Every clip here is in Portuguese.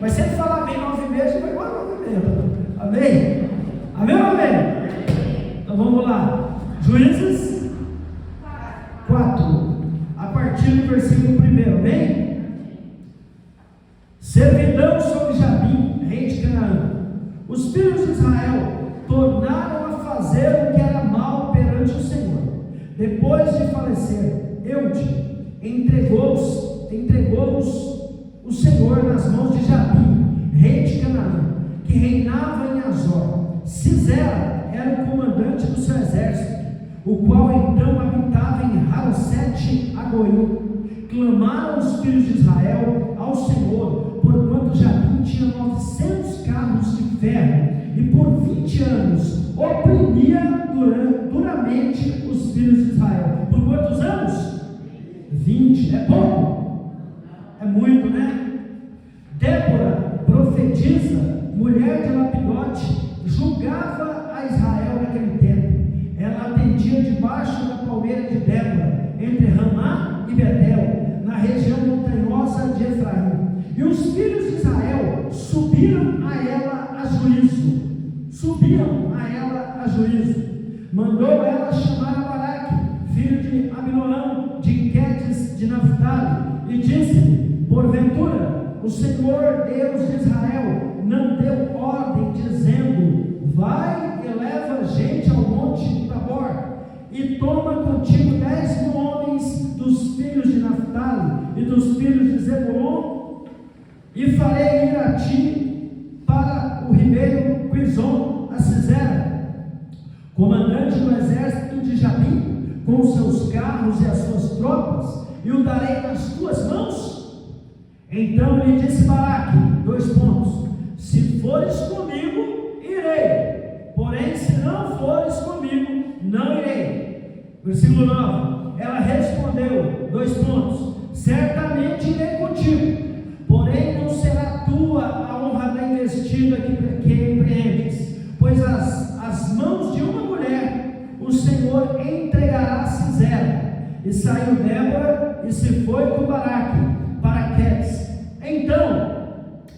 Mas se ele falar amém 9 vezes, vai embora 9 vezes. Amém? Amém ou amém? Então vamos lá. Juízes 4, a partir do versículo 1, amém? Servidão sobre Jabim, rei de Canaã. Os filhos de Israel tornaram a fazer o que era mal perante o Senhor. Depois de falecer Eude, entregou-os o Senhor nas mãos de Jabim, rei de Canaã, que reinava em Azor. Sisera era o comandante do seu exército, o qual então habitava em Harosete-Agoim. Clamaram os filhos de Israel ao Senhor, porquanto Jabim tinha 900 carros de ferro, e por 20 anos oprimia duramente os filhos de Israel. Por quantos anos? 20. É pouco? É muito, né? Débora, profetisa, mulher de Lapidote, julgava a Israel naquele tempo. Ela atendia debaixo da palmeira de Débora, entre Ramá e Betel, na região montanhosa de Efraim. E os filhos de Israel subiram a ela a juízo. Mandou ela chamar a Baraque, filho de Abinoão, de Quedes de Naphtali, e disse-lhe: porventura o Senhor Deus de Israel não deu ordem, dizendo: vai e leva gente ao monte Tabor, e toma contigo 10.000 homens dos filhos de Naphtali e dos filhos de Zebulon, e farei ir a ti para o ribeiro Quizon, a Sisera, comandante do exército de Jabim, com os seus carros e as suas tropas, e o darei nas tuas mãos. Então lhe disse Baraque, 2 pontos: se fores comigo, irei, porém se não fores comigo, não irei. Versículo 9, ela respondeu, 2 pontos: certamente irei contigo, porém não será tua a honra da investida que empreendes, pois as mãos de uma mulher o Senhor entregará a Sisera. E saiu Débora e se foi com Baraque para Quedes. Então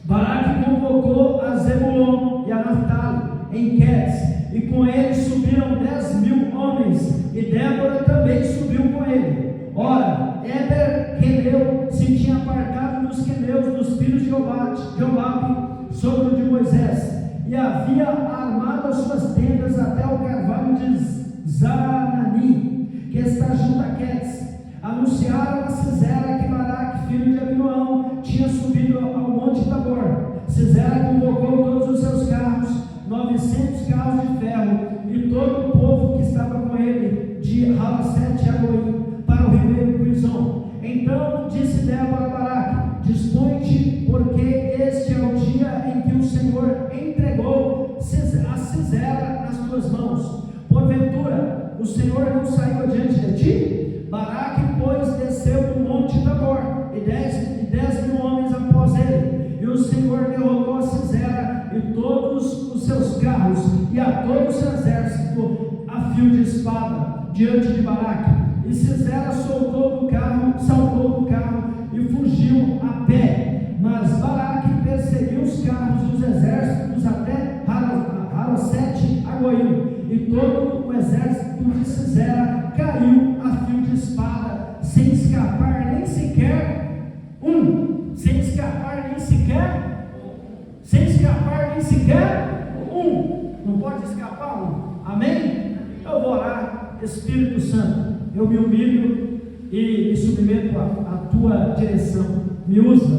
Baraque convocou a Zebulon e a Naphtali em Quedes, e com ele subiram 10.000 homens, e Débora também subiu com ele. Ora, Éber Queneu se tinha apartado dos queneus dos filhos de Joabe, sogro de Moisés, e havia armado as suas tendas até o carvalho de Zanani, que está junto a Quedes. Anunciaram a Sisera que Baraque, filho de Abinoão, tinha subido ao monte Tabor. Sisera convocou todos os seus carros, 900 carros de ferro, e todo o povo que estava com ele, de Harosete-Agoim, para o ribeiro Quizon. Então disse Débora a Baraque: dispõe-te, porque este é o dia em que o Senhor entregou a Sisera nas tuas mãos. Porventura o Senhor não saiu adiante de ti? Baraque, pois, desceu do monte Tabor, e 10.000 homens após ele. E o Senhor derrotou a Sisera e todos os seus carros, e a todo o seu exército a fio de espada, diante de Baraque. E Sisera saltou do carro e fugiu a pé. Mas Baraque perseguiu os carros e os exércitos até Harosete-Agoim, e todo o exército de Sisera caiu a fio de espada, sem escapar nem sequer um. Não pode escapar um. Amém? Eu vou orar. Espírito Santo, eu me humilho e me submeto à tua direção. Me usa,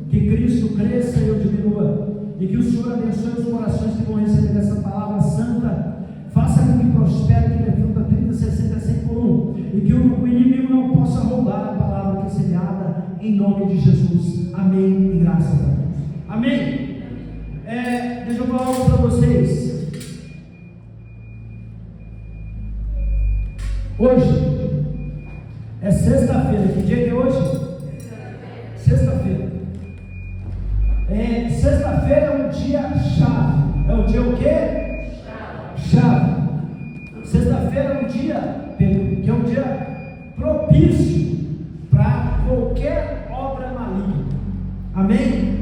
que Cristo cresça e eu diminua, e que o Senhor abençoe os corações que vão receber essa palavra santa. Faça com que prospere, que dê fruto a 30, 60, 100 por 1, e que o inimigo não possa roubar a palavra que é semeada, em nome de Jesus. Amém e graças a Deus. Amém. Deixa eu falar algo para vocês. Hoje é sexta-feira. Que dia que é hoje? Sexta-feira. Sexta-feira é um dia chave. É um dia o quê? Chave. Sexta-feira é um dia, Pedro, que é um dia propício para qualquer obra maligna. Amém?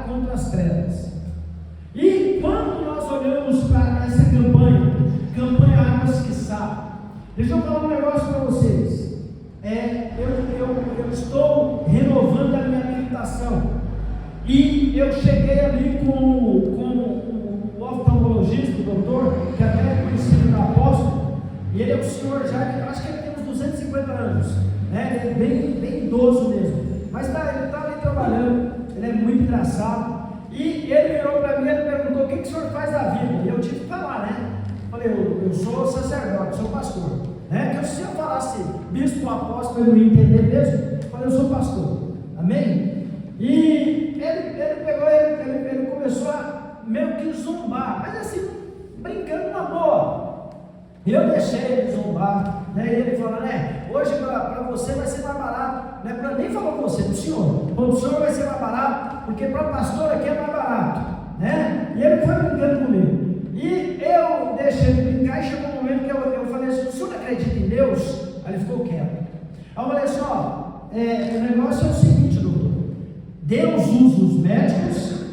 batalhar contra as trevas. E quando nós olhamos para essa campanha Águas que Saram, deixa eu falar um negócio para vocês. Eu estou renovando a minha habilitação. E eu cheguei ali com o oftalmologista, o doutor, que até é conhecido do apóstolo, e ele é um senhor já, acho que ele tem uns 250 anos, né? Ele é bem idoso mesmo, mas ele está ali trabalhando, ele é muito engraçado. E ele virou para mim e perguntou: o que o senhor faz da vida? E eu tive que falar, né? Falei: eu sou sacerdote, sou pastor, né? Que se eu falasse bispo, apóstolo, eu não ia entender mesmo. Eu falei: eu sou pastor, amém? E ele começou a meio que zombar, mas assim, brincando uma boa. E eu deixei ele zombar, né? E ele falou: né, hoje para você vai ser mais barato, né? Nem falou com você, do senhor. Para o senhor vai ser mais barato, porque para o pastor aqui é mais barato, né? E ele foi brincando comigo. E eu deixei ele brincar e chegou um momento que eu falei assim: o senhor acredita em Deus? Aí ele ficou quieto. Aí eu falei assim: o negócio é o seguinte, doutor. Deus usa os médicos,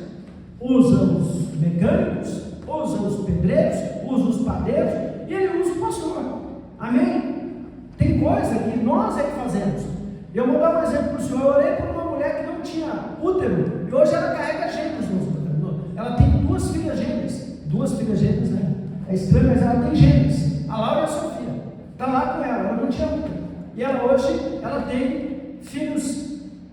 usa os mecânicos, usa os pedreiros, usa os padeiros, e Ele usa o pastor, amém? Tem coisa que nós é que fazemos. Eu vou dar um exemplo para o senhor. Eu orei por uma mulher que não tinha útero, e hoje ela carrega gêmeos no útero. Ela tem duas filhas gêmeas, né? É estranho, mas ela tem gêmeos, a Laura e a Sofia, está lá com ela não tinha útero, e hoje ela tem filhos,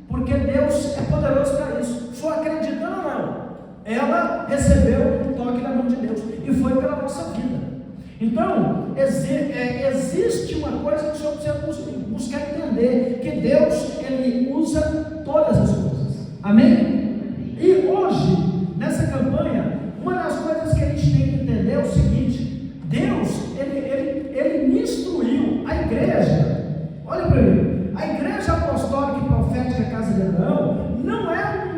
porque Deus é poderoso para isso. Só acreditando ou não, ela recebeu um toque da mão de Deus, e foi pela nossa vida. Então, existe uma coisa que o senhor precisa buscar entender, que Deus, Ele usa todas as coisas, amém? E hoje, nessa campanha, uma das coisas que a gente tem que entender é o seguinte: Deus, Ele me instruiu a igreja. Olha para mim, a igreja apostólica e profética Casa de Abraão não é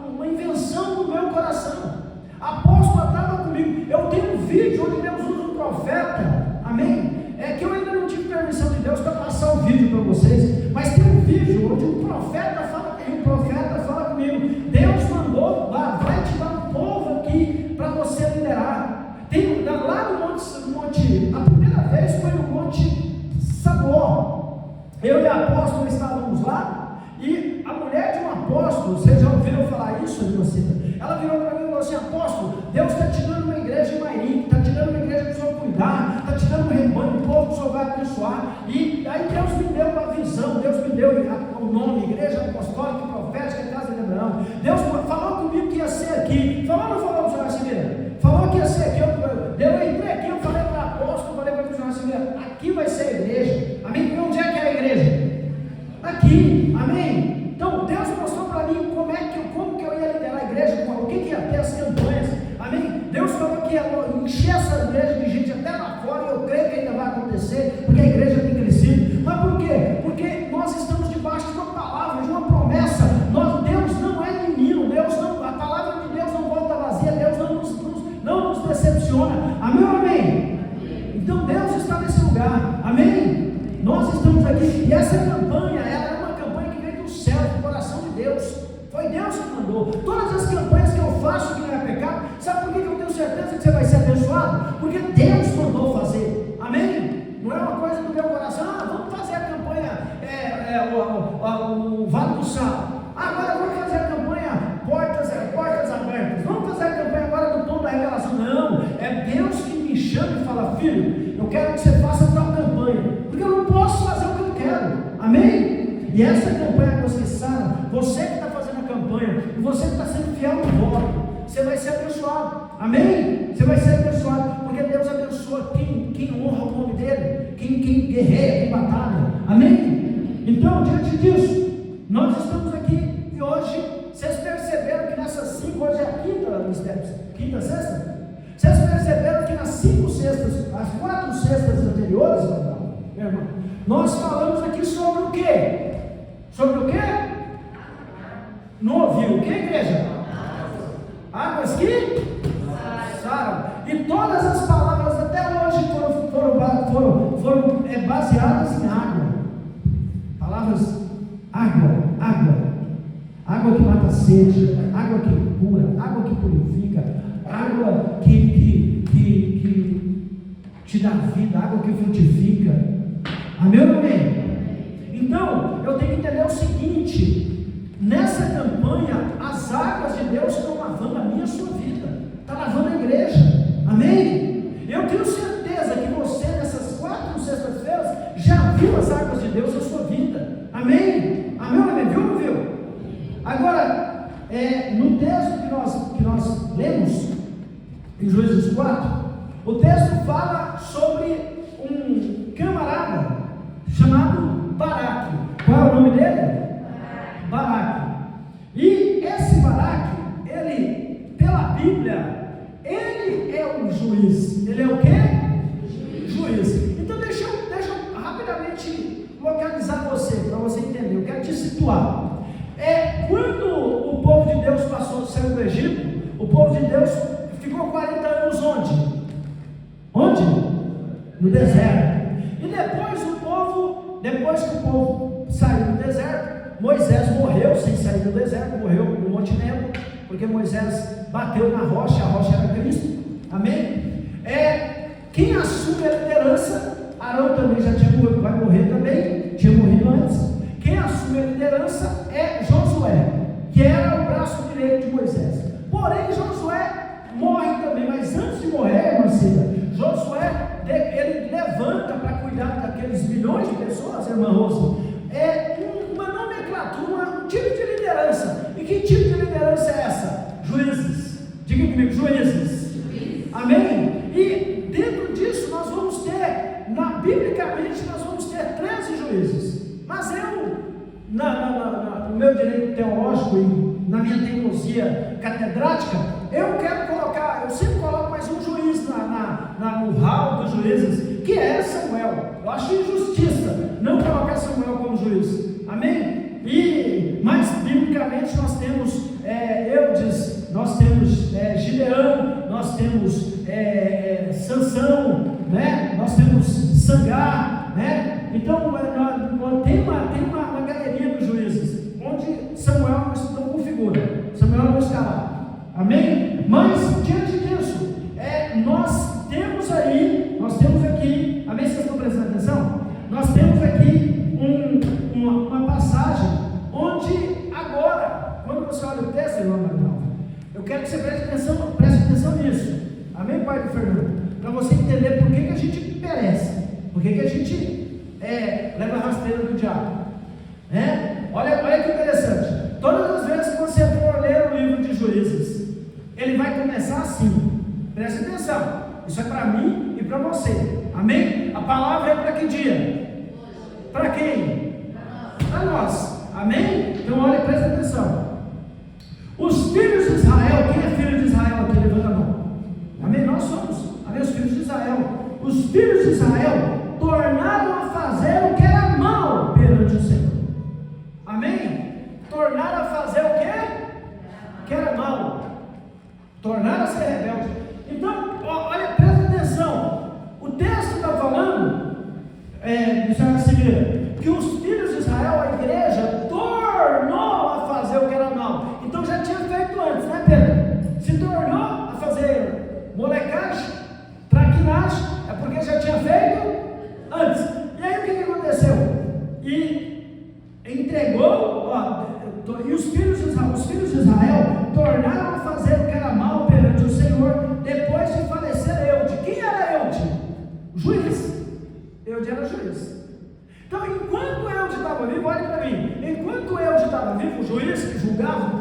uma invenção do meu coração. A apóstola estava comigo. Eu tenho um vídeo onde Deus usa um profeta, amém? É que eu ainda não tive permissão de Deus para passar o vídeo para vocês, mas tem um vídeo onde um profeta fala comigo: Deus mandou, vai te dar um povo aqui para você liderar. Tem lá no monte, a primeira vez foi no Monte Sabor. Eu e a apóstola estávamos lá, e a mulher de um apóstolo, vocês já ouviram falar isso, Ilocida? Ela virou para mim e falou assim: apóstolo, Deus está te dando uma igreja em Mairi, está te dando uma igreja para o senhor cuidar, está te dando um rebanho, um povo que o senhor vai abençoar. E aí Deus me deu uma visão, Deus me deu o nome, Igreja Apostólica e Profética Casa de Abraão. Deus falou comigo que ia ser aqui. Falou ou não falou, senhor Racimeira? Falou que ia ser aqui. Eu entrei aqui, eu falei para o apóstolo, falei para o senhor Racimeira: aqui vai ser a igreja, amém? E onde é que é a igreja? Aqui, amém? Então Deus mostrou para mim como que eu ia liderar a igreja, o que ia ter, as campanhas, amém? Deus falou que ia encher essa igreja de gente até lá fora, e eu creio que ainda vai acontecer, porque a igreja tem crescido. Mas por quê? Porque nós estamos debaixo de uma palavra, de uma promessa. Deus não é menino, a palavra de Deus não volta vazia, Deus não nos decepciona, amém ou amém? Então Deus está nesse lugar, amém? Nós estamos aqui, e essa campanha, ela é uma campanha que vem do céu, do coração de Deus. Foi Deus que mandou. Todas as campanhas que eu faço que não é pecado, sabe por que eu tenho certeza que você vai ser abençoado? Porque Deus mandou fazer, amém? Não é uma coisa do meu coração: vamos fazer a campanha, o Vale do Sal. Agora vamos fazer a campanha Portas Abertas. Vamos fazer a campanha agora do Tom da Revelação. Não, é Deus que me chama e fala: filho, eu quero que você faça tal campanha, porque eu não posso fazer o que eu quero, amém? E essa campanha que você sabe, você que está fazendo a campanha, e você que está sendo fiel no voto, você vai ser abençoado, amém? Você vai ser abençoado, porque Deus abençoa quem honra o nome dele, quem guerreia, quem batalha, amém? Então, diante disso, nós estamos aqui, e hoje, vocês perceberam que nessas 5, hoje é a quinta sexta? Vocês perceberam que nas 5 sextas, as 4 sextas anteriores, meu irmão, nós falamos aqui sobre o quê? Sobre o quê? Não ouviu o que, igreja? Águas que saram. E todas as palavras até hoje foram baseadas em água. Palavras água água que mata a sede, água que cura, água que purifica, água que te dá vida, água que frutifica. Amém ou não amém? Então, eu tenho que entender o seguinte: nessa campanha, as águas de Deus estão lavando a minha e a sua vida, está lavando a igreja. Amém? Eu tenho certeza que você, nessas 4 sextas-feiras, já viu as águas de Deus na sua vida. Amém? Amém ou não amém? Viu ou não viu? Agora, no texto que nós lemos, em Juízes 4, o texto fala sobre um camarada chamado Baraque. Qual é o nome dele? Baraque. E esse Baraque, ele, pela Bíblia, ele é um juiz. Ele é o quê? Juiz. Então deixa eu rapidamente localizar você, para você entender. Eu quero te situar. Quando o povo de Deus saiu do Egito, o povo de Deus ficou 40 anos onde? Onde? No deserto. E depois que o povo saiu do deserto, Moisés morreu sem sair do deserto, morreu no Monte Nebo, porque Moisés bateu na rocha, a rocha era Cristo. Amém? Quem assume a liderança, Arão também já tinha morrido, vai morrer também, tinha morrido antes. Quem assume a liderança é Josué, que era o braço direito de Moisés. Porém, Josué morre também, mas antes de morrer, Marcela, Josué, ele levanta para cuidar daqueles milhões de pessoas, irmã Rosa, uma nomenclatura, um tipo de liderança. E que tipo de liderança é essa? Juízes. Diga comigo, juízes. Amém? E dentro disso nós vamos ter, biblicamente nós vamos ter 13 juízes. Mas eu, no meu direito teológico e na minha teologia catedrática, eu quero colocar, eu sempre coloco mais um juiz no hall dos juízes, que é Samuel. Eu acho injustiça não colocar Samuel como juiz. Amém? Mas biblicamente nós temos Eudes, nós temos Gideão, nós temos Sansão, né? Nós temos Sangar, né? Então tem uma galeria dos juízes, onde Samuel não configura, Samuel não está lá. Amém? Mas diante disso, nós temos aqui, amém? Vocês estão prestando atenção? Nós temos aqui uma passagem onde agora, quando você olha o texto, irmão Marinalva, eu quero que você preste atenção nisso. Amém, pai do Fernando? Para você entender por que a gente perece, por que a gente leva a rasteira do diabo. Olha que interessante. Todas as vezes que você for ler o livro de Juízes, ele vai começar assim. Preste atenção. Isso é para mim e para você. Amém? A palavra é para que dia? Para quem? Para nós. Amém? Então olha, presta atenção. Os filhos de Israel, quem é filho de Israel aqui? Levanta a mão. Amém? Nós somos. Amém? Os filhos de Israel. Os filhos de Israel tornaram a fazer o que era mal perante o Senhor. Amém? Tornaram a fazer o que era mal. Tornaram a ser rebeldes. Então, olha, presta atenção. O texto está falando, que os filhos de Israel, a igreja, tornou a fazer o que era mal. Então já tinha feito antes, né, Pedro? Se tornou a fazer molecagem, traquinagem, é porque já tinha feito antes. E aí o que aconteceu? E entregou, e os filhos de Israel tornaram a fazer o que era mal perante o Senhor, depois de falecer Eude. Quem era Eude? Juiz. Eude era juiz. Então, enquanto Eude estava vivo, olha para mim, enquanto Eude estava vivo, o juiz que julgava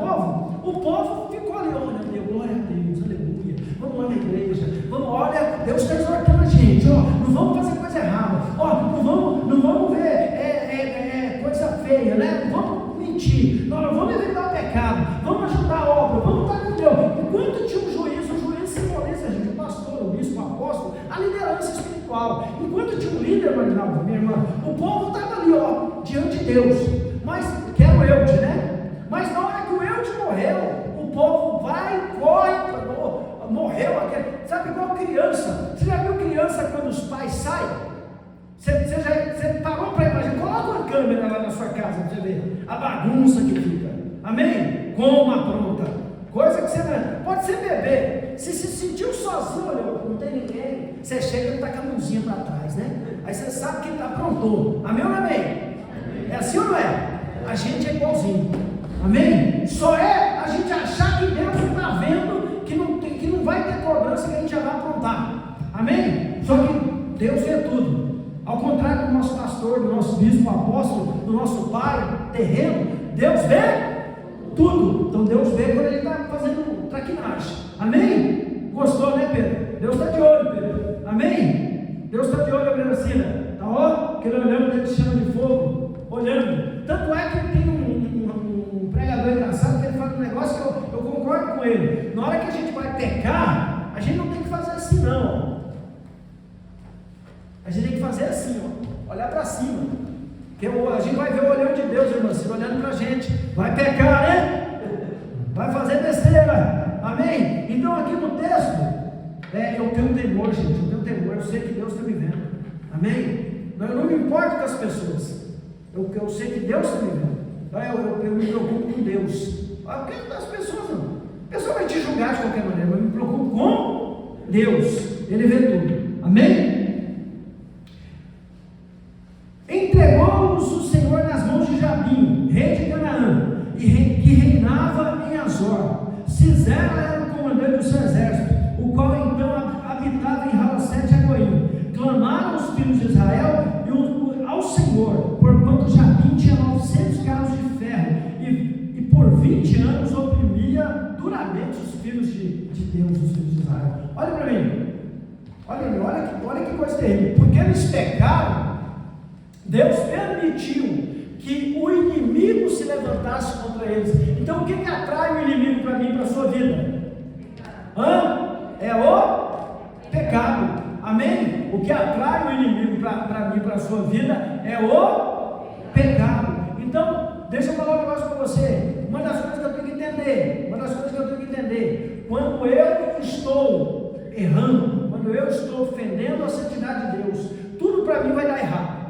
o povo ficou ali, olha, glória a Deus, aleluia, vamos lá na igreja, olha, Deus está exortando a gente, não vamos fazer coisa errada, não vamos ver coisa feia, né? Não vamos mentir, não vamos evitar o pecado, vamos ajudar a obra, vamos estar com Deus. Enquanto tinha um juiz, o juiz simboliza, gente, o pastor, o bispo, o apóstolo, a liderança espiritual. Enquanto tinha um líder, Marinalva, minha irmã, o povo estava ali, diante de Deus, mas que era o Eude, né? Mas na hora que o Eude morreu, o povo corre, morreu, sabe igual criança? Você já viu criança quando os pais saem? Você parou para imaginar? Coloca uma câmera lá na sua casa para você ver a bagunça que fica. Amém? Coma pronta. Coisa que você não... Pode ser bebê. Se sentiu sozinho, olha, não tem ninguém, você chega e está com a mãozinha para trás, né? Aí você sabe que está pronto. Amém ou não amém? É assim ou não é? A gente é igualzinho. Amém? Só é a gente achar que Deus está vendo que não vai ter cobrança, que a gente já vai aprontar. Amém? Só que Deus vê tudo. Ao contrário do nosso pastor, do nosso bispo, apóstolo, do nosso pai terreno, Deus vê tudo. Então Deus vê quando ele está fazendo traquinagem. Amém? Gostou, né, Pedro? Deus está de olho, Pedro. Amém? Deus está de olho, Brenacina. Está ó, aquele olhando dentro de chama de fogo, olhando. Tanto é que tem um pregador engraçado que ele fala um negócio que eu concordo com ele. Na hora que a gente vai pecar, a gente não tem que fazer assim, não. A gente tem que fazer assim, ó, olhar para cima. Porque a gente vai ver o olhão de Deus, irmão, olhando para a gente. Vai pecar, né? Vai fazer besteira. Amém? Então aqui no texto, eu tenho temor, gente. Eu tenho temor. Eu sei que Deus está me vendo. Amém? Eu não me importo com as pessoas. Eu sei que Deus está me vendo. Eu me preocupo com Deus. Porque as pessoas não. A pessoa vai te julgar de qualquer maneira. Mas eu me preocupo com Deus. Ele vê tudo. Amém? Entregou-os o Senhor nas mãos de Jabim, rei de Canaã, que reinava em Azor. Sisera era o comandante do seu exército, o qual então habitava em Halosete Agoim. Clamaram os filhos de Israel ao Senhor, porquanto Jabim tinha 900 carros de ferro, e por 20 anos oprimia duramente os filhos de Deus, os filhos de Israel. Olha para mim, olha que coisa terrível, porque eles pecaram. Deus permitiu que o inimigo se levantasse contra eles. Então o que atrai o inimigo para mim e para a sua vida? É o pecado. Amém? O que atrai o inimigo para mim e para a sua vida é o pecado. Então, deixa eu falar um negócio para você. Uma das coisas que eu tenho que entender, quando eu estou errando, quando eu estou ofendendo a santidade de Deus, tudo para mim vai dar errado.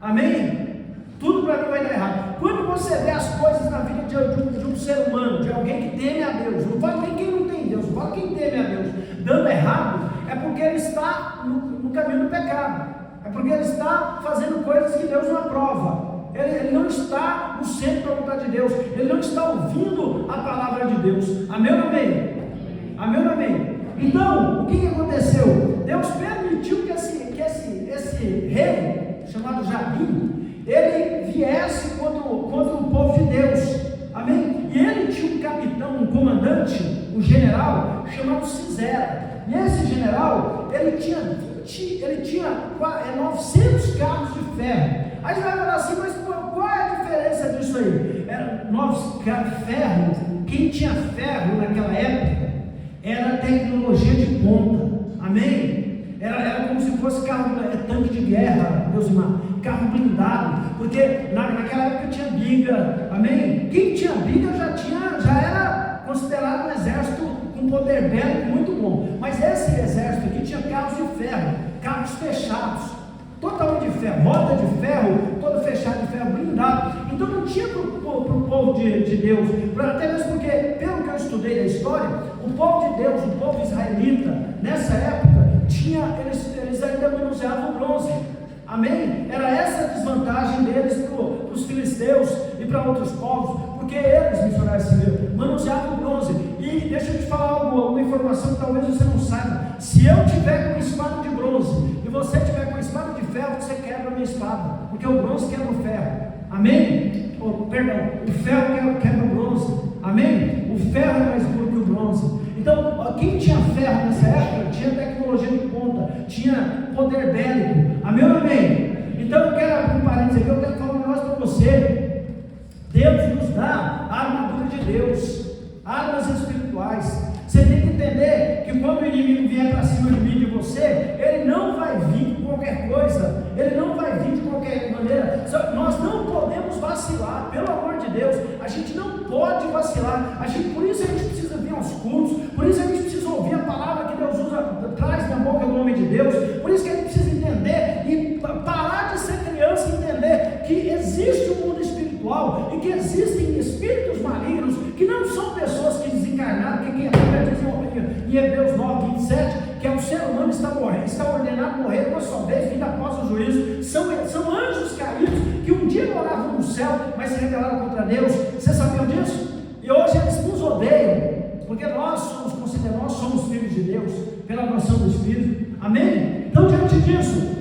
Amém? Tudo para mim vai dar errado. Quando você vê as coisas na vida de um ser humano, de alguém que teme a Deus, não falo nem quem não tem Deus, não falo quem teme a Deus, dando errado, é porque ele está no caminho do pecado, é porque ele está fazendo coisas que Deus não aprova, ele não está no centro da vontade de Deus, ele não está ouvindo a palavra de Deus. Amém ou não amém? Amém ou não amém? Então, o que aconteceu? Deus permitiu que esse rei chamado Jabim, ele viesse contra o povo de Deus. Amém? E ele tinha um capitão, um comandante, um general chamado Sisera. E esse general, ele tinha 900 carros de ferro. Aí você vai falar assim, mas qual é a diferença disso aí? Era 9 carros de ferro. Quem tinha ferro naquela época era tecnologia de ponta. Amém? Era como se fosse tanque de guerra, Deus irmão, carro blindado, porque naquela época tinha biga. Amém? Quem tinha biga já era considerado um exército com poder bélico muito bom. Mas esse exército aqui tinha carros de ferro, carros fechados, totalmente de ferro, roda de ferro, todo fechado de ferro, blindado. Então não tinha para o povo de Deus, até mesmo porque, pelo que eu estudei da história, o povo de Deus, o povo israelita, nessa época, eles ainda manuseavam bronze. Amém? Era essa a desvantagem deles para os filisteus e para outros povos, porque eles, missionários civis, manuseavam bronze. E deixa eu te falar uma informação que talvez você não saiba. Se eu tiver com uma espada de bronze e você tiver com uma espada de ferro, você quebra a minha espada, porque o bronze quebra o ferro. Amém? O ferro quebra o bronze. Amém? O ferro é mais duro que o bronze. Então, quem tinha ferro nessa época tinha tecnologia de ponta, tinha poder bélico. Amém ou não amém? Então eu quero abrir um parênteses aqui, eu quero falar um negócio para você. Deus nos dá a armadura de Deus, armas espirituais. Você tem que entender que quando o inimigo vier para cima de mim e de você, ele não vai vir com qualquer coisa, ele não vai vir de qualquer maneira. Nós não podemos vacilar, pelo amor de Deus, a gente não pode vacilar. Por isso a gente precisa vir aos cultos, por isso a gente precisa ouvir a palavra que Deus traz na boca do homem de Deus, por isso que a gente precisa entender e parar de ser criança e entender que existe um mundo espiritual espiritual e que existem espíritos malignos que não são pessoas que desencarnaram, que a Bíblia diz em Hebreus 9, 27, que o ser humano está ordenado a morrer uma só vez, vindo após o juízo. São anjos caídos que um dia moravam no céu, mas se rebelaram contra Deus. Você sabia disso? E hoje eles nos odeiam, porque nós somos filhos de Deus, pela noção do Espírito. Amém? Então, diante disso,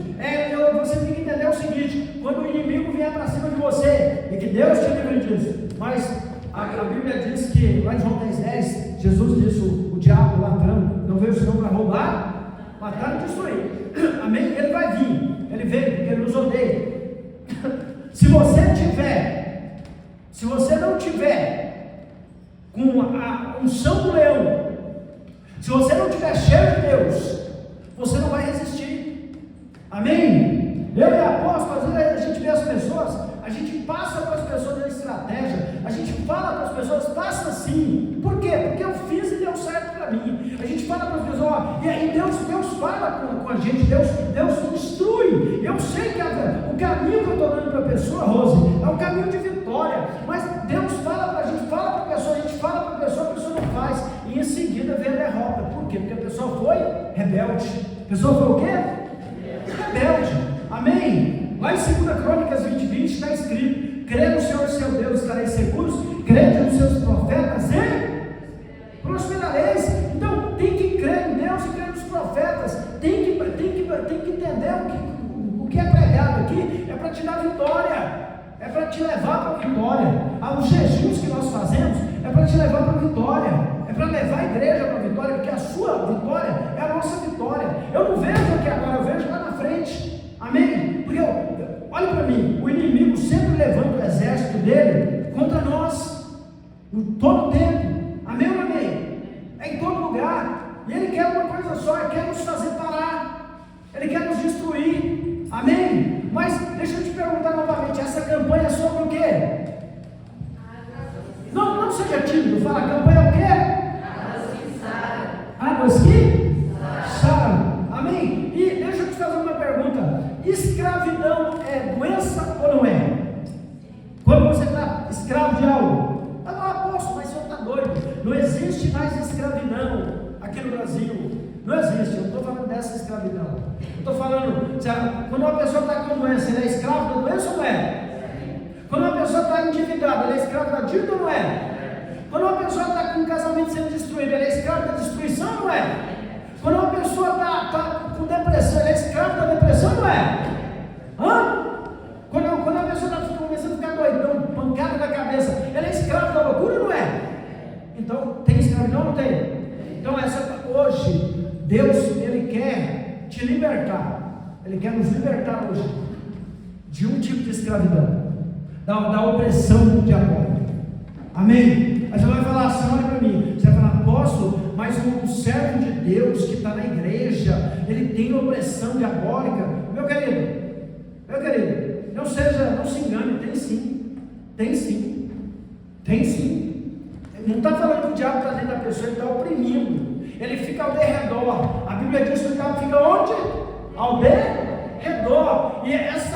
você tem que entender o seguinte: quando o inimigo vier para cima de você, e que Deus te livre disso, mas a Bíblia diz que, lá em João 10,10, Jesus disse: o diabo, o ladrão, não veio senão para roubar, matar e destruir. Amém? Ele vai vir, ele veio porque ele nos odeia. Se você não tiver com a unção do leão, se você não tiver cheio de Deus, você não vai resistir. Amém? Eu e a apóstolo, às vezes a gente vê as pessoas, a gente passa para as pessoas a estratégia, a gente fala para as pessoas: faça assim. Por quê? Porque eu fiz e deu certo para mim. A gente fala para as pessoas, e aí Deus fala com a gente, Deus instrui. Eu sei que o caminho que eu estou dando para a pessoa, Rose, é um caminho de vitória, mas Deus fala para a gente fala para a pessoa não faz, e em seguida vem a derrota. Por quê? Porque a pessoa foi rebelde. A pessoa foi o quê? Rebelde. Amém? Lá em 2 Crônicas 20:20 está escrito: crê no Senhor seu Deus, estareis seguros, crede nos seus profetas e prosperareis. Então tem que crer em Deus e crer nos profetas. Tem que entender o que é pregado aqui é para te dar vitória, é para te levar para a vitória. Os jejuns que nós fazemos é para te levar para a vitória, é para levar a igreja para a vitória, porque a sua vitória é a nossa vitória. Eu não vejo aqui agora, eu vejo lá na frente. Amém? Porque olha para mim, o inimigo sempre levanta o exército dele contra nós, todo o tempo. Amém ou não amém? É em todo lugar. E ele quer uma coisa só: ele quer nos fazer parar, ele quer nos destruir. Amém? Mas deixa eu te perguntar novamente: essa campanha é sobre o quê? Não seja tímido, fala: a campanha é o quê? Águas que saram. Amém? E deixa eu te fazer uma pergunta: escravidão é doença ou não é? Quando você está escravo de algo, apóstolo, mas o senhor está doido. Não existe mais escravidão aqui no Brasil. Não existe. Eu não estou falando dessa escravidão. Eu estou falando, quando uma pessoa está com doença, ele é escravo da doença ou não é? Quando uma pessoa está endividada, ele é escravo da dívida ou não é? Quando uma pessoa está com um casamento sendo destruído, ele é escravo da destruição ou não é? Quando uma pessoa está com depressão, ele é escravo da depressão ou não é? Quando a pessoa está começando a ficar doidão, pancada na cabeça, ele é escravo da loucura ou não é? Então, tem escravidão ou não tem? Então, hoje, Deus, Ele quer te libertar. Ele quer nos libertar hoje de um tipo de escravidão, da opressão diabólica. Amém? Aí você vai falar assim: olha para mim, você vai falar: apóstolo, mas um servo de Deus que está na igreja, ele tem opressão diabólica. Meu querido, não se engane, tem sim. Não está falando que o diabo está dentro da pessoa, ele está oprimindo, ele fica ao derredor. A Bíblia diz que o diabo fica onde? Ao derredor. E deixa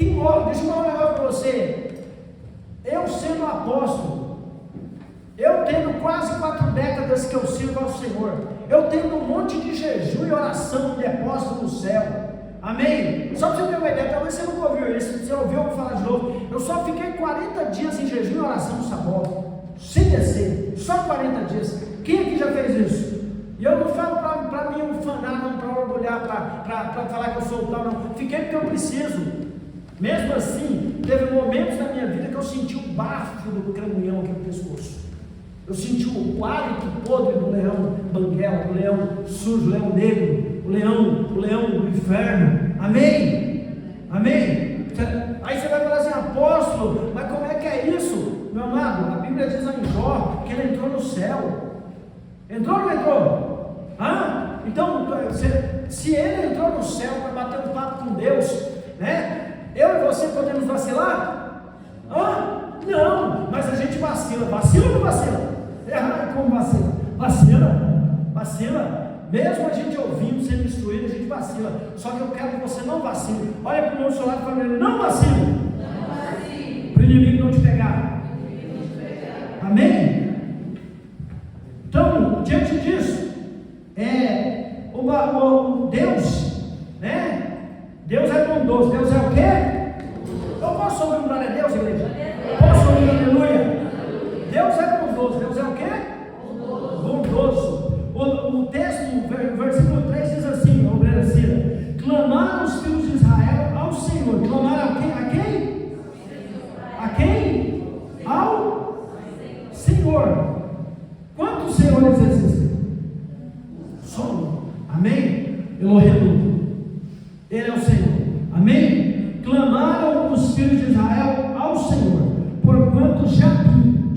eu falar um negócio para você. Eu sendo apóstolo, eu tendo quase 4 décadas que eu sirvo ao Senhor, eu tendo um monte de jejum e oração de depósito no céu. Amém? Só para você ter uma ideia, talvez você nunca ouviu isso, você ouviu eu falar de novo. Eu só fiquei 40 dias em jejum e oração no sábado, sem descer, só 40 dias. Quem aqui já fez isso? E eu não falo para me ufanar, não, para orgulhar, para falar que eu sou tal, não. Fiquei porque eu preciso. Mesmo assim, teve momentos na minha vida que eu senti o bafo do cramunhão aqui no pescoço. Eu senti o hálito podre do leão banguela, do leão sujo, leão negro, o leão do inferno. Amém? Aí você vai falar assim: apóstolo, mas como é que é isso? Meu amado, a Bíblia diz em Jó que ele entrou no céu. Entrou ou não entrou? Então, se ele entrou no céu para bater um papo com Deus, né? Eu e você podemos vacilar? Não, mas a gente vacila. Vacila ou não vacila? Como vacila? Vacila. Mesmo a gente ouvindo, sendo instruído, a gente vacila. Só que eu quero que você não vacile. Olha para o meu celular e fala: não vacile. Para o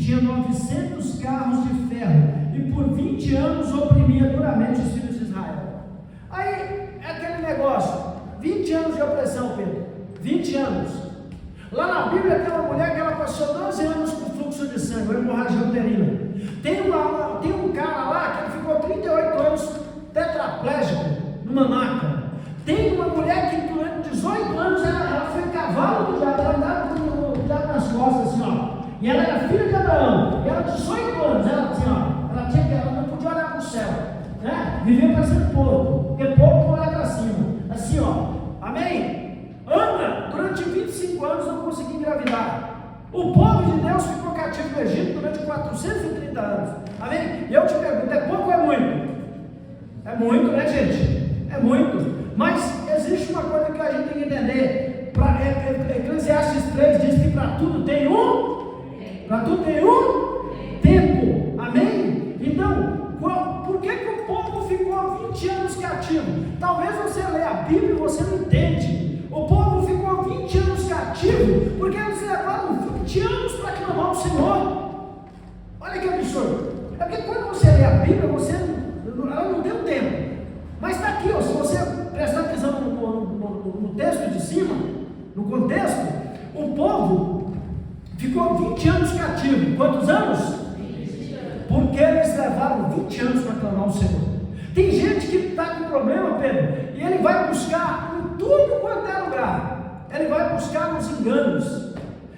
tinha 900 carros de ferro, e por 20 anos oprimia duramente os filhos de Israel. Aí é aquele negócio, 20 anos de opressão, Pedro, 20 anos. Lá na Bíblia tem uma mulher que ela passou 12 anos com fluxo de sangue, hemorragia uterina. Tem um cara lá que ele ficou 38 anos tetraplégico, numa maca. Tem uma mulher que durante 18 anos ela foi cavalo do diabo, ela andava com o diabo nas costas assim, ó. E ela era filha de Abraão, e ela 18 anos, ela não podia olhar para o céu, né? Vivia parecendo porco, porque porco não olha para cima, assim ó, amém? Ana, durante 25 anos não conseguia engravidar. O povo de Deus ficou cativo no Egito durante 430 anos, amém? E eu te pergunto, é pouco ou é muito? É muito, né, gente? É muito. Mas existe uma coisa que a gente tem que entender. Eclesiastes 3 diz que para tudo tem um tempo. Amém? Então, por que o povo ficou 20 anos cativo? Talvez você leia a Bíblia e você não entende. O povo ficou 20 anos cativo porque eles levaram 20 anos para clamar o Senhor. Olha que absurdo. É porque quando você lê a Bíblia, ela não deu tempo. Mas está aqui, ó, se você prestar atenção no texto de cima, no contexto, o povo ficou 20 anos cativo. Quantos anos? 20 anos. Porque eles levaram 20 anos para clamar o Senhor. Tem gente que está com problema, Pedro, e ele vai buscar em tudo quanto é lugar. Ele vai buscar nos enganos.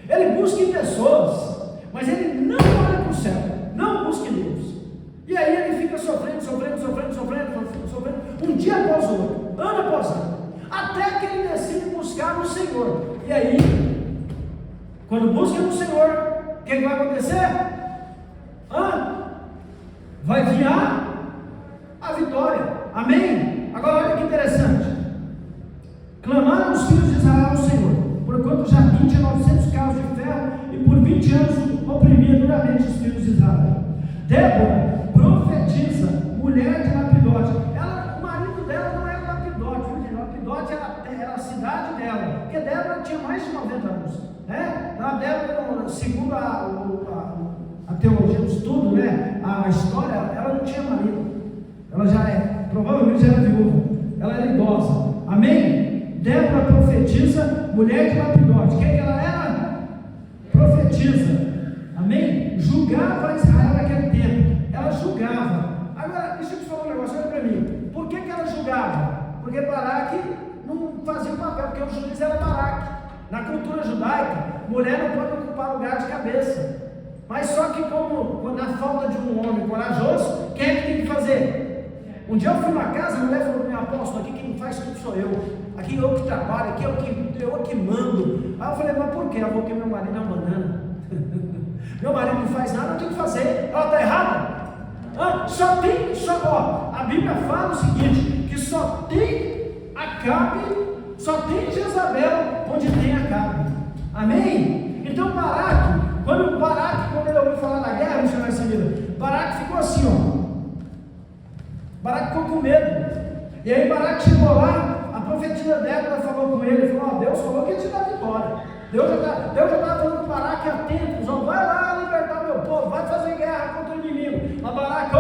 Ele busca em pessoas, mas ele não olha para o céu, não busca em Deus. E aí ele fica sofrendo, um dia após o outro, ano após ano, até que ele decide buscar no Senhor. E aí, quando busca no Senhor, o que vai acontecer? Vai vir a vitória. Amém? Agora olha que interessante. Clamaram os filhos de Israel ao Senhor, porquanto Jabim tinha 900 carros de ferro, e por 20 anos oprimia duramente os filhos de Israel. Débora, profetiza, mulher de Lapidote. O marido dela não era Lapidote, Lapidote era a cidade dela, porque Débora tinha mais de 90 anos, né? Débora, segundo a teologia do estudo, né? A história, ela não tinha marido, ela provavelmente já era viúva, ela era idosa, amém? Débora profetiza, mulher de Lapidote. Quem que ela era? Profetiza, amém? Julgava Israel naquele tempo, ela julgava. Agora, deixa eu te falar um negócio, olha para mim. Por que ela julgava? Porque Baraque não fazia o papel, porque o juiz era Baraque. Na cultura judaica, mulher não pode ocupar lugar de cabeça. Mas só que quando na falta de um homem corajoso, quem é que tem que fazer? Um dia eu fui numa casa, a mulher falou: meu apóstolo, aqui quem faz tudo sou eu. Aqui eu que trabalho, aqui eu que mando. Aí eu falei: mas por quê? Ela falou: porque meu marido é uma banana. Meu marido não faz nada, eu tenho que fazer. Ela está errada? A Bíblia fala o seguinte: que só tem Acabe, só tem Jezabel onde tem Acabe. Amém? Então quando ele ouviu falar da guerra, missionário Samira, Baraque ficou assim, ó. Baraque ficou com medo. E aí Baraque chegou lá, a profetisa Débora falou com ele, falou: Deus falou que ia te dar vitória. Deus já estava falando com Baraque há tempos: vai lá libertar meu povo, vai fazer guerra contra o inimigo. Mas Baraque,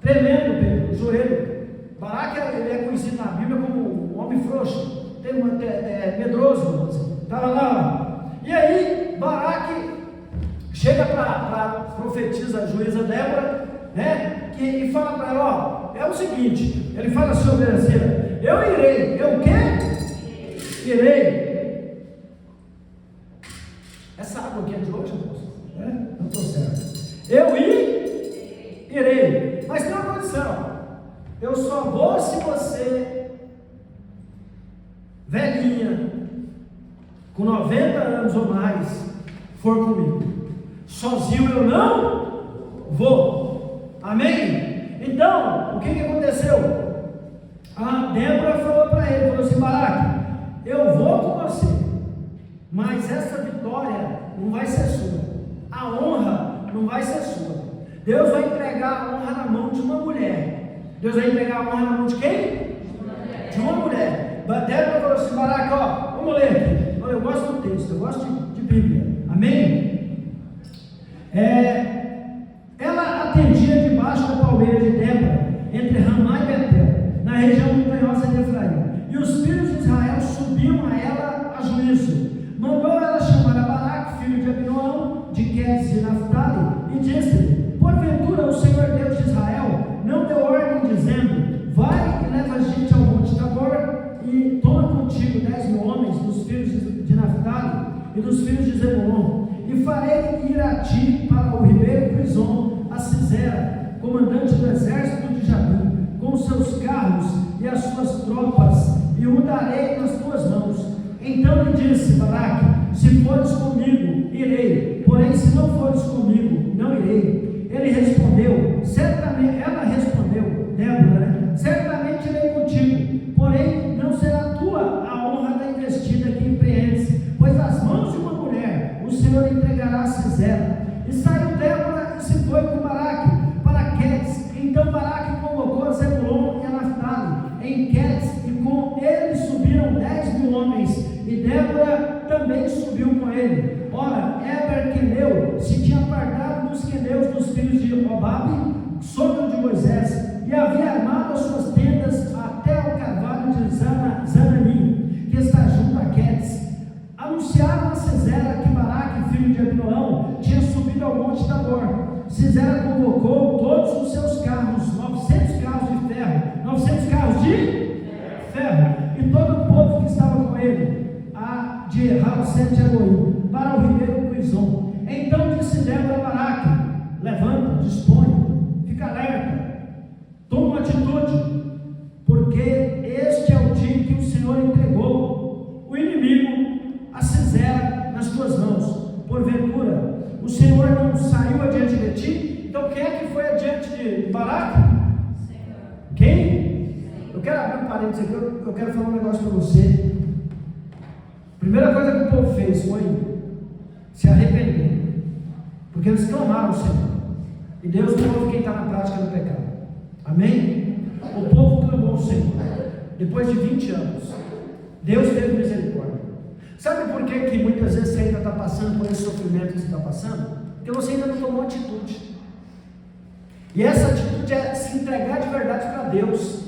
tremendo, Pedro, joelho. Baraque, ele é conhecido na Bíblia como um homem frouxo, medroso, estava lá. E aí Baraque chega para a profetisa, a juíza Débora, né, e fala para ela: é o seguinte, ele fala assim, obedecer: eu irei. Eu o quê? Irei. Essa água aqui é de hoje, moço? Não estou certo. Eu irei. Mas tem uma condição: eu só vou se você, velhinha, com 90 anos ou mais, for comigo. Sozinho eu não vou. Amém? Então, o que aconteceu? A Débora falou para ele, falou assim: Baraque, eu vou com você, mas essa vitória não vai ser sua, a honra não vai ser sua. Deus vai entregar a honra na mão de uma mulher. Deus vai entregar a honra na mão de quem? De uma mulher. Débora falou assim: Baraque, vamos ler aqui. Eu gosto do texto, eu gosto de Bíblia. Amém? Ela atendia debaixo da palmeira de Débora, entre Ramá e Betel, na região montanhosa de Efraim. E os filhos de Israel subiam a ela a juízo. Mandou ela chamar a Baraque, filho de Abinoão, de Quedes de Naftali, e disse-lhe: porventura o Senhor Deus de Israel não deu ordem, dizendo: vai e leva gente ao monte Tabor, e toma contigo 10.000 homens dos filhos de Naftali e dos filhos de Zebulon, e farei ir a ti para o ribeiro Pison, a Sisera, comandante do exército de Jabim, com os seus carros e as suas tropas, e o darei nas tuas mãos. Então lhe disse Baraque: se fores comigo, irei, porém se não fores comigo, não irei. Ele respondeu, ela respondeu, Débora, certamente irei contigo, porém não será tua a honra da investida que empreendes, pois nas mãos de uma mulher o Senhor entregará a Sisera. E saiu Débora e se foi com Baraque para Quedes. Então Baraque convocou a Zebulon e a Naftali em Quedes, e com ele subiram 10.000 homens, e Débora também subiu com ele. Ora, Eber queneu se tinha apartado dos queneus dos filhos de Obabe, sogro de Moisés, e havia armado as suas tendas até ao carvalho de Zananim, que está junto a Quedes. Anunciaram a Sisera que Baraque, filho de Abinoão, tinha subido ao monte Tabor. Sisera convocou todos os seus carros, 900 carros de ferro, 900 carros de ferro, e todo o povo que estava com ele, de Ramsete Eloim, para o ribeiro Pison. Então disse Débora a Baraque: levanta, dispõe, fica alerta, toma uma atitude, porque este é o dia que o Senhor entregou o inimigo a Sisera nas tuas mãos. Porventura o Senhor não saiu adiante de ti? Então quem é que foi adiante de Baraque? Quem? Eu quero abrir um parênteses aqui, eu quero falar um negócio para você. A primeira coisa que o povo fez foi se arrepender, porque eles clamaram ao Senhor, e Deus não ouve quem está na prática do pecado. Amém? O povo clamou ao Senhor, depois de 20 anos, Deus teve misericórdia. Sabe por que muitas vezes você ainda está passando por esse sofrimento que você está passando? Porque você ainda não tomou atitude, e essa atitude é se entregar de verdade para Deus,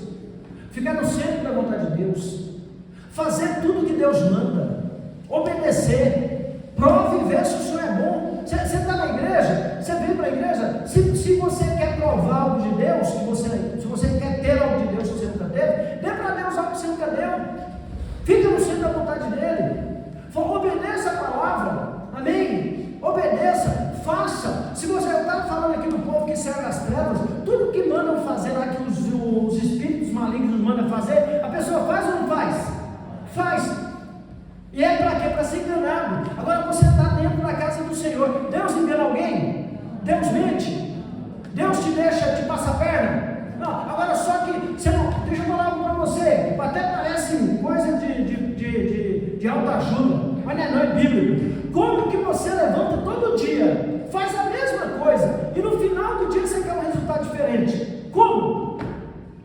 ficar no centro da vontade de Deus, fazer tudo que Deus manda, obedecer, prove e ver se o Senhor é bom. Você está na igreja, você vem para a igreja, se você quer provar algo de Deus, se você quer ter algo de Deus que você nunca teve, dê para Deus algo que você nunca deu, fica no centro da vontade dEle, obedeça a palavra, amém? Obedeça, faça. Se você está falando aqui do povo que serve as trevas, tudo que mandam fazer lá, que os espíritos malignos mandam fazer, a pessoa faz ou não faz? Faz. E é para quê? Para ser enganado. Agora você está dentro da casa do Senhor. Deus engana alguém? Deus mente? Deus te deixa, te passa a perna? Não. Agora só que você não, deixa eu falar algo para você, até parece coisa de autoajuda, mas não é bíblico. Como que você levanta todo dia, faz a mesma coisa, e no final do dia você quer um resultado diferente? Como?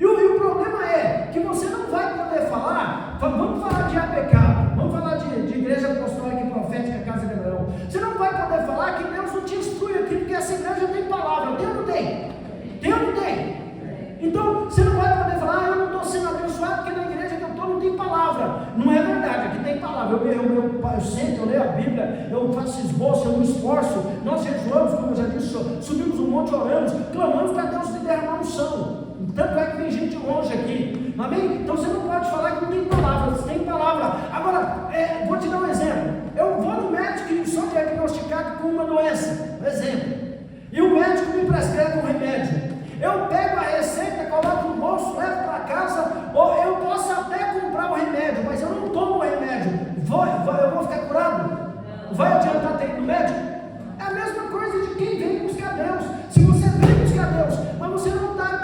E o problema é que você não vai poder falar. Vamos falar de APK, vamos falar de Igreja Apostólica e Profética Casa de Abraão. Você não vai poder falar que Deus não te instrui aqui, porque essa igreja tem palavra. Tem ou não tem? Tem ou não tem? Então você não vai poder falar: eu não estou sendo abençoado porque na igreja que eu estou não tem palavra. Não é verdade, aqui tem palavra. Eu sento, eu leio a Bíblia, eu faço esboço, eu me esforço. Nós jejuamos, como eu já disse, subimos um monte, oramos, clamamos para Deus derramar unção. Tanto é que tem gente longe aqui, amém? Então você não pode falar que não tem palavra, você tem palavra. Agora, vou te dar um exemplo. Eu vou no médico e sou diagnosticado com uma doença, exemplo, e o médico me prescreve um remédio. Eu pego a receita, coloco no bolso, levo para casa, ou eu posso até comprar o remédio, mas eu não tomo o remédio. Eu vou ficar curado? Vai adiantar ter ido no médico? É a mesma coisa de quem vem buscar Deus. Se você vem buscar Deus, mas você não está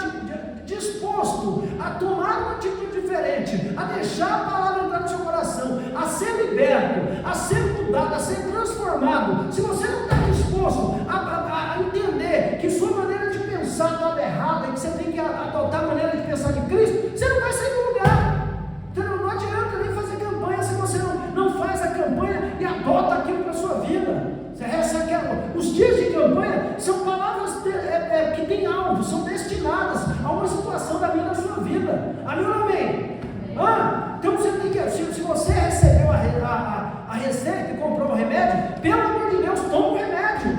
disposto a tomar uma atitude diferente, a deixar a palavra entrar no seu coração, a ser liberto, a ser mudado, a ser transformado, se você não está disposto a entender que sua maneira de pensar estava errada e que você tem que adotar a maneira de pensar de Cristo, você não vai sair do lugar. Então não adianta nem fazer campanha se você não faz a campanha e adota aquilo para a sua vida. Você recebe os dias de campanha pelo amor de Deus, toma um remédio.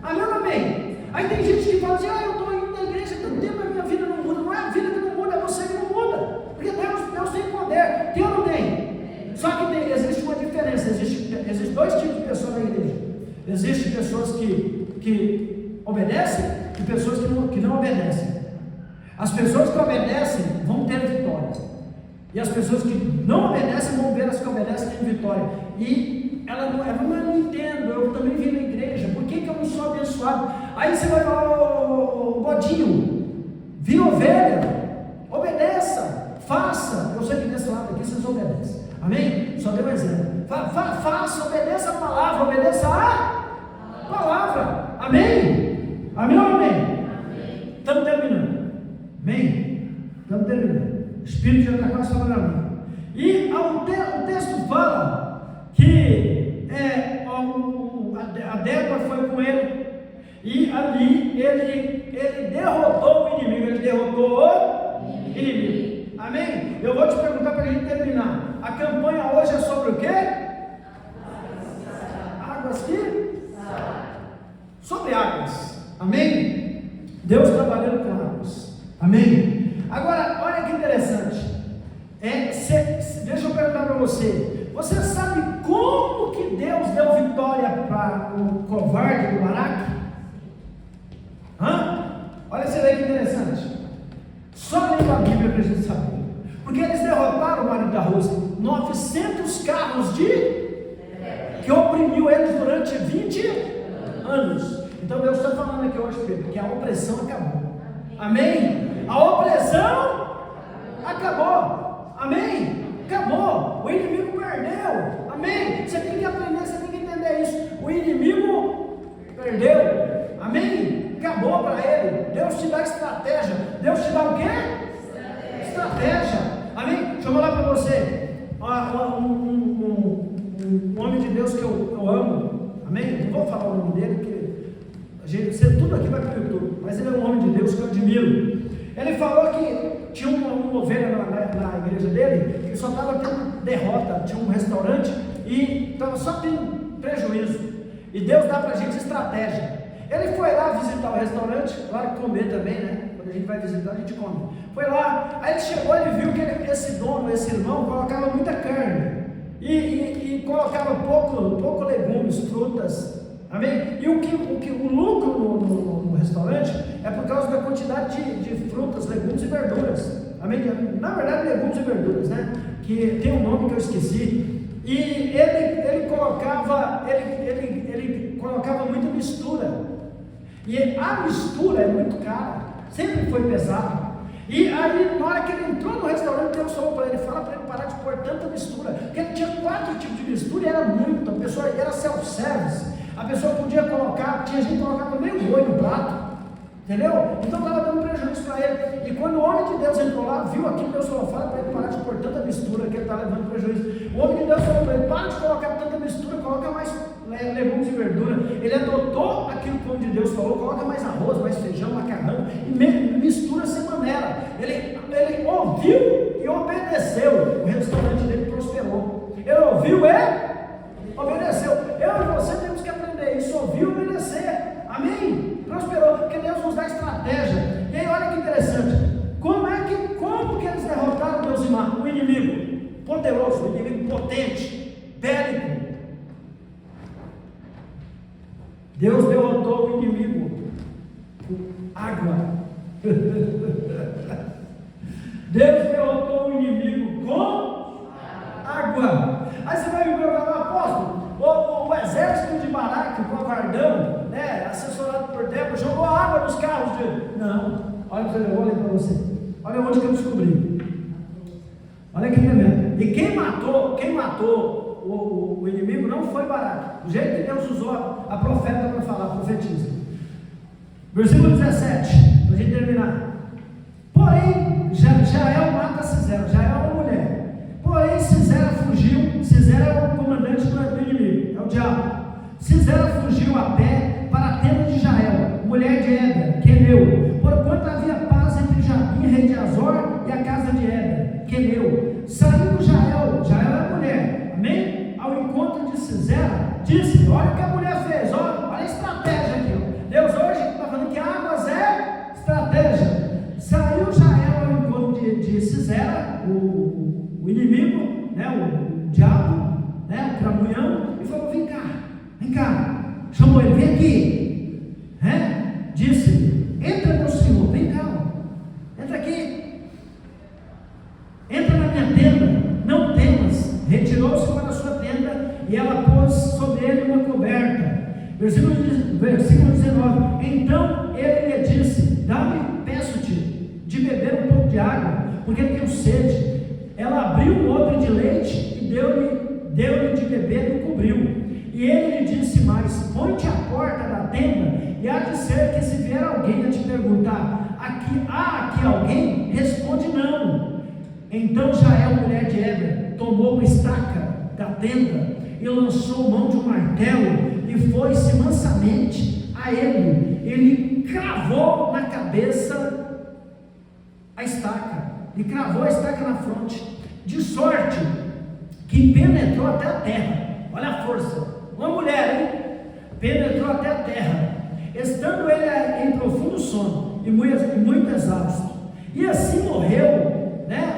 Amém ou amém? Aí tem gente que fala assim, eu estou indo na igreja tanto tempo, a minha vida não muda. Não é a vida que não muda, é você que não muda. Porque Deus tem poder, tem ou não tem? Só que existe uma diferença, existe dois tipos de pessoas na igreja. Existem pessoas que obedecem e pessoas que não obedecem. As pessoas que obedecem vão ter vitória. E as pessoas que não obedecem vão ver as que obedecem ter vitória. E ela não entendo, eu também vim na igreja, por que eu não sou abençoado? Aí você vai falar, ô bodinho, vi ovelha, obedeça, faça. Eu sei que desse lado aqui vocês obedecem. Amém? Só deu um exemplo. Faça, obedeça a palavra, obedeça a palavra. Amém? Amém ou amém? Estamos terminando. Amém? Estamos terminando. O Espírito já está quase falando a mim. E o texto fala que a Débora foi com ele. E ali ele derrotou o inimigo. Ele derrotou o inimigo. Amém? Eu vou te perguntar para a gente terminar. A campanha hoje é sobre o quê? Águas que? Sobre águas. Amém? Deus trabalhando com águas. Amém? Agora, olha que interessante. Deixa eu perguntar para você. Você sabe como que Deus deu vitória para o covarde do Baraque? Olha esse daí que interessante. Só lendo a Bíblia para a gente saber. Porque eles derrotaram o marido da Rússia. 900 carros que oprimiu eles durante 20 anos. Então Deus está falando aqui hoje, Pedro, que a opressão acabou. Amém? A opressão acabou. Amém? Acabou. O inimigo perdeu. Amém? Você tem que aprender, você tem que entender isso. O inimigo perdeu. Amém? Acabou para ele. Deus te dá estratégia. Deus te dá o quê? Estratégia. Amém? Deixa eu falar para você. Um homem de Deus que eu amo. Amém? Não vou falar o nome dele, porque tudo aqui vai para o YouTube. Mas ele é um homem de Deus que eu admiro. Ele falou que tinha uma ovelha na igreja dele que só estava tendo derrota. Tinha um restaurante e estava só tendo prejuízo. E Deus dá para a gente estratégia. Ele foi lá visitar o restaurante, claro que comer também, né? Quando a gente vai visitar, a gente come. Foi lá, aí ele chegou, ele viu que esse dono, esse irmão, colocava muita carne e colocava pouco legumes, frutas. Amém? E o lucro no restaurante é por causa da quantidade de frutas, legumes e verduras. Amém? Na verdade, legumes e verduras, né? Que tem um nome que eu esqueci. E ele colocava muita mistura. E a mistura é muito cara, sempre foi pesada. E aí, na hora que ele entrou no restaurante, Deus falou para ele, fala para ele parar de pôr tanta mistura, porque ele tinha 4 tipos de mistura e era muito, a pessoa era self-service, a pessoa podia colocar, tinha gente que colocava meio boi no prato, entendeu? Então estava dando prejuízo para ele. E quando o homem de Deus entrou lá, viu aquilo, Deus falou, fala para ele parar de pôr tanta mistura, que ele está levando prejuízo. O homem de Deus falou para ele, para de colocar tanta mistura, coloca mais legumes e verdura. Ele adotou aquilo que o homem de Deus falou, coloca mais arroz, mais feijão, macarrão, e mistura sem maneira. Ele ouviu e obedeceu. O restaurante dele prosperou. Ele ouviu e obedeceu. Eu e você temos que aprender isso, ouvir e obedecer. Amém? Prosperou, porque Deus nos dá estratégia. E aí olha que interessante, como que eles derrotaram Deus e Mar? O inimigo poderoso, o inimigo potente, bélico. Deus derrotou o inimigo com água. Deus derrotou o inimigo com água. Aí você vai me perguntar, apóstolo, o exército de Baraque, o covardão, né, assessorado por Débora, jogou água nos carros de... Não, olha para você. Olha onde que eu descobri. Olha que tremendo. E quem matou o inimigo não foi Baraque. O jeito que Deus usou a profeta para falar, profetiza. Versículo 17, para a gente terminar. Porém, Jael mata Sisera. Jael é uma mulher. Porém, Sisera fugiu. Sisera é o comandante do inimigo, é o diabo. Sisera fugiu a pé para a tenda de Jael, mulher de Éber, queneu. Porquanto havia paz entre Jabim, rei de Azor, e a casa de Éber, queneu. Saindo Jael é a mulher, amém? Ao encontro de Sisera, disse, olha o que a mulher fez, olha a estratégia aqui, ó. Deus hoje está falando que águas é estratégia. Saiu Jael ao encontro de Sisera, o inimigo, né, o diabo, né, o cramunhão, e falou: vem cá, chamou ele, vem aqui, disse: entra, meu senhor, vem cá, entra aqui, entra na minha tenda, não temas. Retirou-se para a sua tenda e ela pôs sobre ele uma coberta. Versículo 19: então ele lhe disse: dá-me, peço-te, de beber um pouco de água, porque tenho sede. Ela abriu um odre de leite e deu-lhe de beber e cobriu. E ele lhe disse mais: põe-te à porta da tenda, e há de ser que, se vier alguém a te perguntar: há aqui alguém? Responde: não. Então Jael, mulher de Heber, tomou uma estaca da tenda e lançou mão de um martelo e foi-se mansamente a ele. Ele cravou na cabeça a estaca, e cravou a estaca na fronte, de sorte que penetrou até a terra. Olha a força, uma mulher, hein? Penetrou até a terra, estando ele em profundo sono e muito exausto. E assim morreu,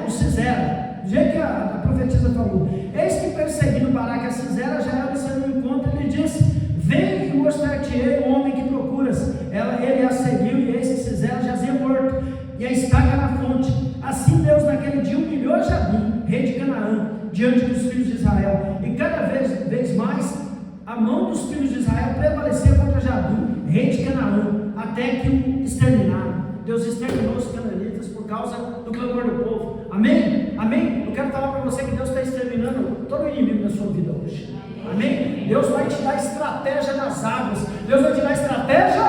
o Sisera. Do jeito que a profetisa falou: eis que, perseguindo Baraque a Sisera, Jael lhe saiu ao encontro e lhe disse: vem e mostrar-te-ei o homem que procuras. Ele a seguiu, e eis que Sisera jazia morto, e a estaca na fonte. Assim Deus naquele dia humilhou Jabim, rei de Canaã, diante dos filhos de Israel, e cada vez mais a mão dos filhos de Israel prevalecia contra Jabim, rei de Canaã, até que o exterminaram. Deus exterminou os cananitas por causa do clamor do povo. Amém? Amém? Eu quero falar para você que Deus está exterminando todo o inimigo da sua vida hoje. Amém? Deus vai te dar estratégia nas águas. Deus vai te dar estratégia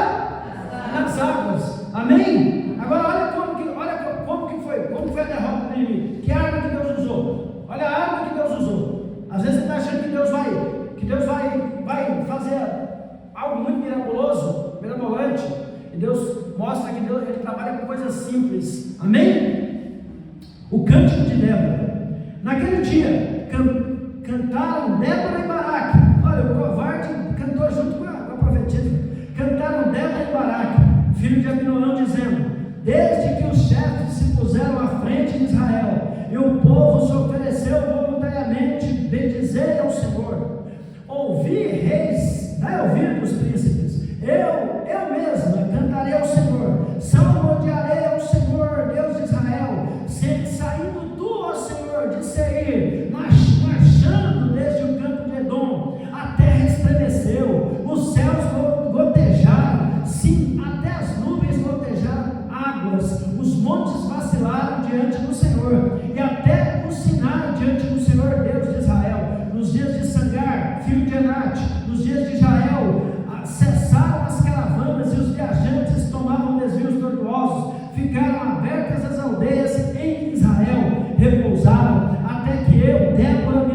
nas águas. Amém? Agora olha como que foi a derrota do inimigo. Que arma que Deus usou? Olha a arma que Deus usou. Às vezes você está achando que Deus vai fazer algo muito mirabolante. E Deus mostra que Ele trabalha com coisas simples. Amém? O cântico de Débora. Naquele dia cantaram Débora e Baraque. Olha, o covarde cantou junto com a profetisa. Cantaram Débora e Baraque, filho de Abinoam, dizendo: desde que os chefes se puseram à frente de Israel e o povo se ofereceu voluntariamente, bendizei ao Senhor. Ouvi, reis, dai ouvidos, príncipes. Eu mesma cantarei ao Senhor, salmodiarei ao Senhor, Deus de Israel. Saindo tu, ó Senhor, de Seir, marchando desde o campo de Edom, a terra estremeceu, os céus gotejaram, sim, até as nuvens gotejaram águas, os montes vacilaram diante do Senhor, e até o Sinai diante do Senhor, Deus de Israel. Nos dias de Sangar, filho de Enate, nos dias de Jael, cessaram as caravanas e os viajantes tomavam desvios tortuosos, ficaram abertas as aldeias em Israel, repousaram, até que eu, Débora, me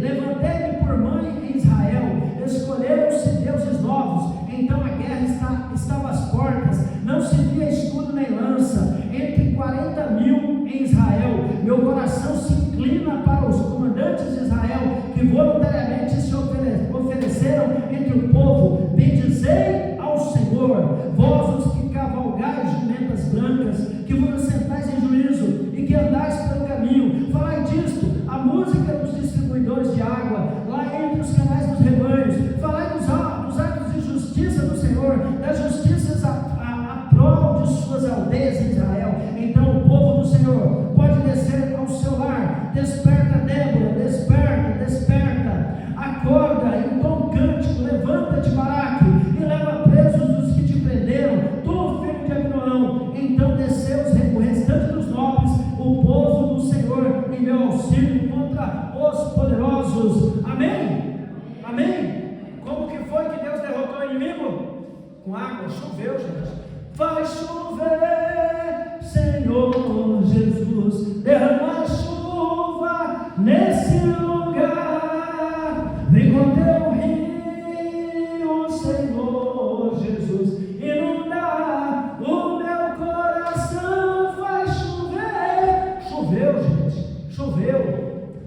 levantei-me por mãe em Israel, escolheram-se deuses novos. Então a guerra estava às portas, não se via escudo nem lança, entre 40.000 em Israel. Meu coração se inclina para os comandantes de Israel, que voluntariamente se ofereceram entre o povo. Bendizei ao Senhor, vós os que cavalgais jumentas brancas, que vos assentais em juízo e que andais pelo caminho. Falai disto, a música dos distribuidores de água, lá entre os canais dos rebanhos. Falai dos atos de justiça do Senhor, das justiças a prol de suas aldeias em Israel. Então o povo do Senhor pode descer ao seu lar. Desperta, Débora, desperta, acorda, entoa um cântico, levanta-te, Baraque, e leva presos os que te prenderam, tu, filho de Abinoam. Então desceu o restante dos nobres, o povo do Senhor, em meu auxílio contra os poderosos. Amém? Amém? Como que foi que Deus derrotou o inimigo? Com água, choveu, gente. Vai chover, Senhor Jesus, derrama chuva nesse lugar, vem com teu rio, Senhor Jesus, inunda o meu coração. Vai chover. Choveu, gente, choveu.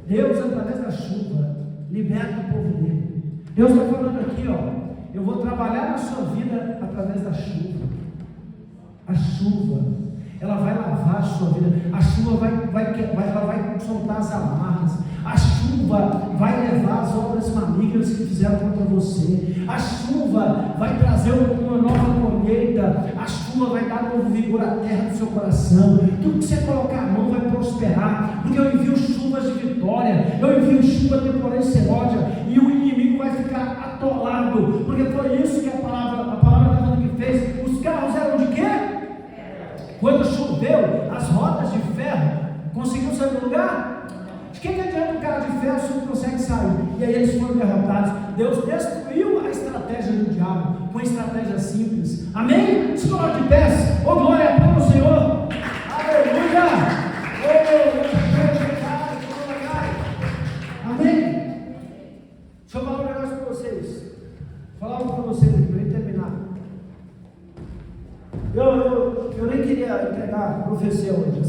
Deus, através da chuva, liberta o povo poder. Deus está falando aqui, ó, eu vou trabalhar na sua vida através da chuva. A chuva, ela vai lavar a sua vida. A chuva ela vai soltar as amarras. A chuva vai levar as obras malignas que fizeram contra você. A chuva vai trazer uma nova colheita. A chuva vai dar novo vigor à terra do seu coração. Tudo que você colocar a mão vai prosperar, porque eu envio chuvas de vitória, eu envio chuva temporária e seródia, e o inimigo vai ficar atolado, porque foi isso que a palavra está falando que fez. Os carros eram de quê? Quando choveu, as rodas de ferro conseguiram sair do lugar? De que adianta o cara de ferro se não consegue sair? E aí eles foram derrotados. Deus destruiu a estratégia do diabo com estratégia simples. Amém? Se coloque de pé. Oh, glória para o Senhor. Aleluia. Amém? Deixa eu falar um negócio para vocês. Vou falar algo para vocês aqui, para eu terminar. Eu nem queria entregar profecia hoje.